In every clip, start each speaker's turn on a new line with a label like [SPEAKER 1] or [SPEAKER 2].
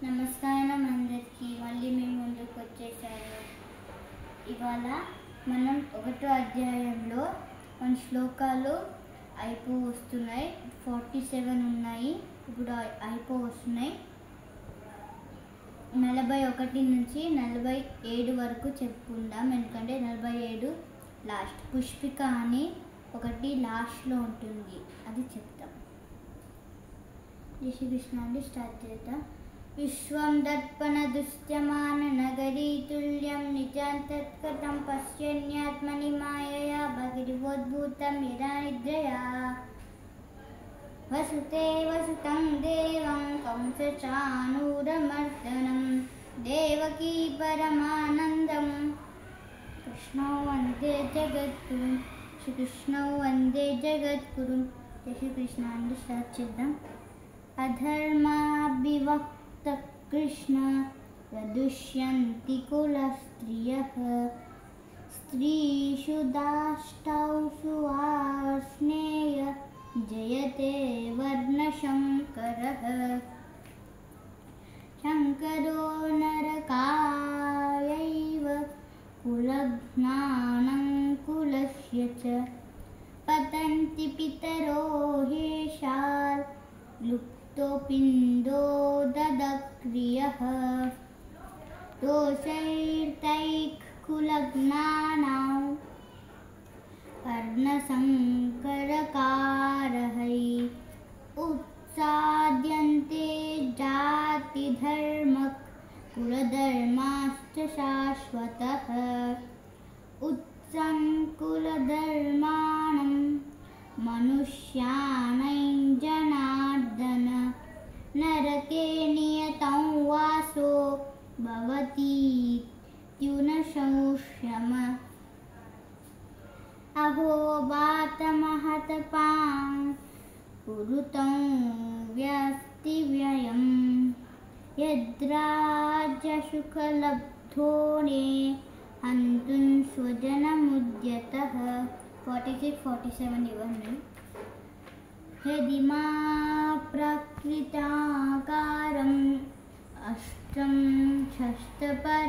[SPEAKER 1] నమస్కారం అందరికీ. మళ్ళీ మేము ముందుకు వచ్చేసాను. ఇవాళ మనం 1వ అధ్యాయంలో మన శ్లోకాలు అయిపోవస్తున్నాయి. 47 ఉన్నాయి, ఇప్పుడు అయిపోవస్తున్నాయి. 41 నుంచి 47 వరకు చెప్పుకుందాం, ఎందుకంటే 47 లాస్ట్. పుష్పిక అని ఒకటి లాస్ట్లో ఉంటుంది, అది చెప్తాం. జై శ్రీకృష్ణ అండి. స్టార్ట్ చేద్దాం. విశ్వం దర్పణ దుశ్యమాన నగరీ తుల్యం నిజాం తత్కథం పశ్యన్యాత్మని మాయయా బహిర్వోద్భూతం యదా నిద్రయా వసుతే వసుతం దేవం కంసచానూరమర్దనం దేవకీ పరమానందం కృష్ణో వందే జగద్గురుం శ్రీకృష్ణో వందే జగద్గురుం. జై శ్రీకృష్ణ అండి. స్టార్ట్ చేద్దాం. అధర్మాభివక్త కృష్ణ ప్రదుష్యంతి కులస్త్రియః స్త్రీషు దాష్టౌషు ఆర్ష్ణేయ జయతే వర్ణశంకరః శంకరో నరకాయైవ కులజ్ఞానం కులస్య చ పతంతి పితరో హేషాల్ లుప్తోపిందో దదక్రియః దోషైర్తైః కులజ్ఞానాం వర్ణసంకరకారహై ఉత్సాద్యంతే జాతిధర్మక్ కులధర్మాశ్చ శాశ్వతః ఉత్సంకులధర్మాణం మనుష్యాణం జనార్దన నరకే నియతం వాసో భవతీత్యున సంశమ అహో బాతమహతపాం కురుతం వ్యస్తి వ్యయం యద్రాజ్యసుఖలబ్ధోనే హంతుం స్వజనముద్యతః. 46-47 ఇవ్వండి. యదిమా ప్రకృతాకారం అష్టం షష్టపరాయణః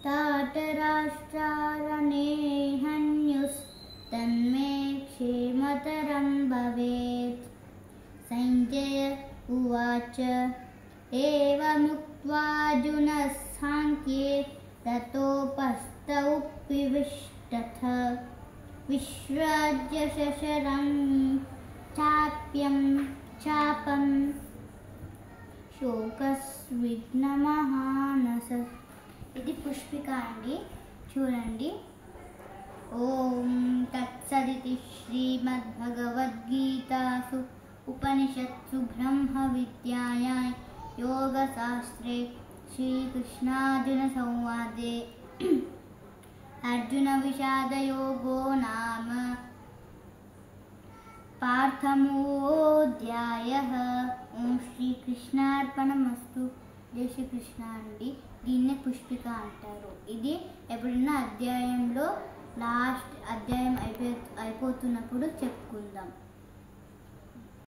[SPEAKER 1] తాటరాష్ట్రారణే హన్యుస్తన్మే క్షేమతరం భవేత్. సంజయ ఉవాచ ఏవముక్త్వార్జునः సాంఖ్యే తతోపస్థౌపివిష్టథ విశ్రాజ్య శశరం చాపం శోకస్విఘ్నమహానస. ఇది పుష్పిక అండి, చూడండి. ఓం తత్సదితి శ్రీమద్భగవద్గీతాసు ఉపనిషత్సు బ్రహ్మ విద్యాయాం యోగశాస్త్రే శ్రీకృష్ణార్జున సంవాదే అర్జున విషాదయోగో నామ పార్థమోధ్యాయః. ఓం శ్రీకృష్ణార్పణమస్తు. జై శ్రీకృష్ణ అండి. దీన్నే పుష్పిక అంటారు. ఇది ఎప్పుడైనా అధ్యాయంలో లాస్ట్ అధ్యాయం అయిపోతున్నప్పుడు చెప్పుకుందాం.